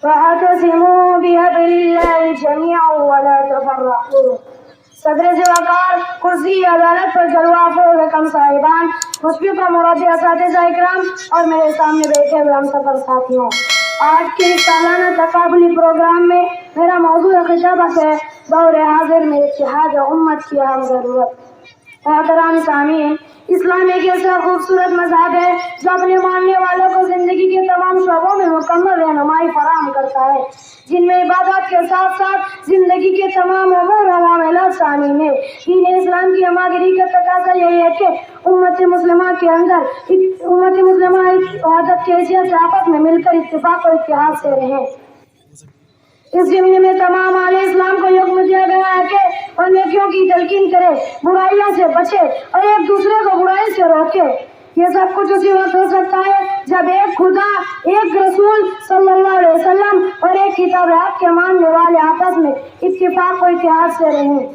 واعتصموا بحبل الله جميعا ولا تفرقوا۔ صدر سے وقار، کرسی عدالت پر جلوہ افروز حکم صاحبان، مشفق و مربی اساتذہ اکرام اور میرے سامنے بیٹھے ہوئے ہم سفر ساتھیوں، آج کے اس سالانہ تقابلی پروگرام میں میرا موضوع خطابت ہے دور حاضر میں اتحاد امت کی اہم ضرورت۔ محترم سامعین، اسلام ایک ایسا خوبصورت مذہب ہے جو اپنے ماننے والوں کو زندگی کے تمام شعبوں میں مکمل رہنمائی فراہم کرتا ہے، جن میں عبادات کے ساتھ ساتھ زندگی کے تمام امور و معاملات شامل ہیں۔ دین اسلام کی ہماگری کا تقاضا یہی ہے کہ امت مسلمہ کے اندر امت مسلمہ وحدت کی حیثیت سے آپس میں مل کر اتفاق و اتحاد سے رہیں۔ اس ضمن میں تمام اہل اسلام کو حکم دیا گیا ہے کہ وہ نیکیوں کی تلقین کرے، برائیوں سے بچے اور ایک دوسرے کو برائی سے روکے۔ یہ سب کچھ اسی وقت ہو سکتا ہے جب ایک خدا، ایک رسول صلی اللہ علیہ وسلم اور ایک کتاب حق کے ماننے والے آپس میں اتفاق و اتحاد سے رہیں۔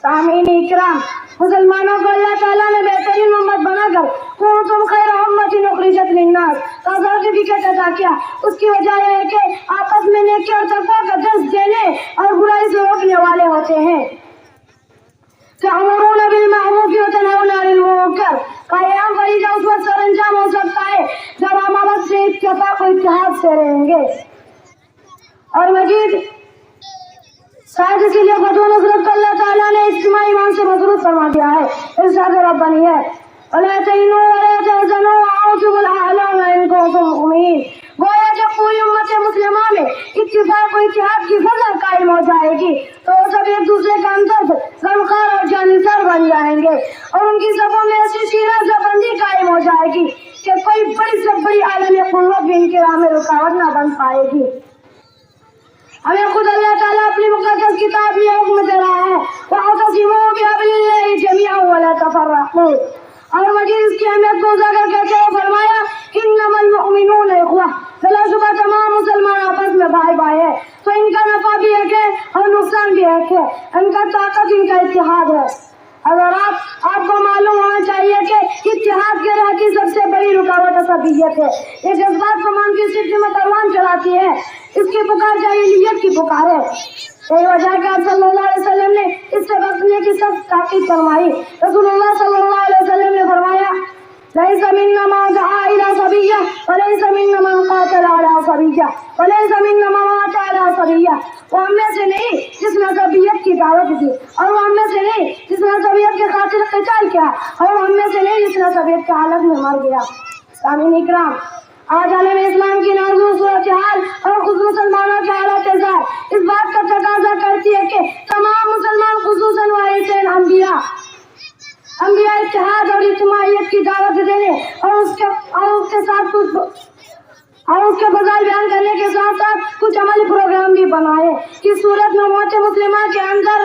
سامعین اکرام، مسلمانوں کو اللہ تعالیٰ نے بہترین امت بنا کر کنتم خیر امت اخرجت للناس کا سرٹیفکیٹ عطا کیا۔ اس کی وجہ یہ ہے کہ آپس میں نیکی اور تقویٰ کا درس دینے اور برائی سے روکنے والے ہوتے ہیں۔ تأمرون بالمعروف وتنهون عن المنکر کا یہ اہم فریضہ اس وقت سر انجام ہو سکتا ہے جب ہم آپس سے اتفاق و اتحاد سے رہیں گے۔ اور مزید شاید اسی لیے فتح و نصرت کو اللہ تعالیٰ نے اجتماعی ایمان سے مصروف فرما دیا ہے۔ ارشاد ربانی ہے وَلَا تَهِنُوا وَلَا تَحْزَنُوا وَأَنْتُمُ الْأَعْلَوْنَ إِن كُنتُم مُؤْمِنِينَ۔ گویا جب پوری امت مسلمہ میں اتفاق و اتحاد کی فضل قائم ہو جائے گی تو وہ سب ایک دوسرے کا ہمدرد، غمخوار اور جانثار بن جائیں گے، اور ان کی صفوں میں ایسی شیرازہ بندی قائم ہو جائے گی کہ کوئی بڑی سے بڑی عالمی قوت بھی ان کے راہ میں رکاوٹ نہ بن پائے گی۔ ہمیں خود اللہ تعالیٰ اپنی مقدس کتاب میں حکم دے رہا ہے وَاعْتَصِمُوا بِحَبْلِ اللَّهِ جَمِيعًا وَلَا تَفَرَّقُوا، اور مزید اس کی اہمیت کو اجاگر کرتے ہوئے فرمایا إِنَّمَا الْمُؤْمِنُونَ إِخْوَةٌ، بلا شبہ تمام مسلمان آپس میں بھائی بھائی ہیں، تو ان کا نفع بھی ایک ہے اور نقصان بھی ایک ہے، ان کا طاقت ان کا اتحاد ہے۔ اگر آپ کو معلوم ہونا چاہیے کہ اتحاد کے راہ کی سب سے بڑی رکاوٹ عصبیت ہے۔ یہ جذبات کو مان کی صدق میں پروان چڑھاتی ہے، اس کی پکار جاہلیت کی پکار ہے۔ یہی وجہ ہے کہ آپ صلی اللہ علیہ وسلم نے اس سے بچنے کی سخت تاکید فرمائی۔ رسول اللہ صلی اللہ علیہ وسلم نے فرمایا لَيْسَ مِنَّا مَن دَعَا إِلَىٰ صَبِيَّةٍ وَلَيْسَ مِنَّا مَن قَاتَلَ عَلَىٰ صَبِيَّةٍ وَلَيْسَ مِنَّا مَن مَاتَ عَلَىٰ صَبِيَّةٍ۔ وہ ہم میں سے نہیں جس نے صبیت کی دعوت دی، اور وہ ہم میں سے نہیں جس نے صبیت کے خاطر قتال کیا، اور وہ ہم میں سے نہیں جس نے صبیت کی حالت میں مر گیا۔ سامعین اکرام، آج عالم اسلام کی نازک صورتحال اور خود مسلمانوں کے حالات ظاہر اس بات کا تقاضا کرتی ہے کہ تمام مسلمان خصوصاً وارثین انبیاء اتحاد اور اجتماعیت کی دعوت دینے اور اس کے ساتھ اور اس کے فضائل بیان کرنے کے ساتھ ساتھ کچھ عملی پروگرام بھی بنائے۔ اس صورت میں امت مسلمہ کے اندر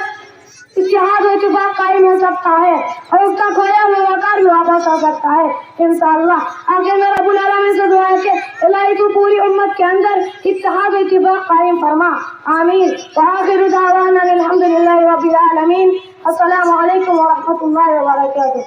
اتحاد و اتفاق قائم ہو سکتا ہے اور اس کا کھویا ہوا وقار بھی واپس آ سکتا ہے انشاءاللہ۔ آگے میں رب العالمین سے دعا ہے کہ الہی تو پوری امت کے اندر اتحاد و اتفاق قائم فرما، آمین۔ وآخر دعوانا الحمدللہ رب العالمین۔ السلام علیکم ورحمۃ اللہ وبرکاتہ۔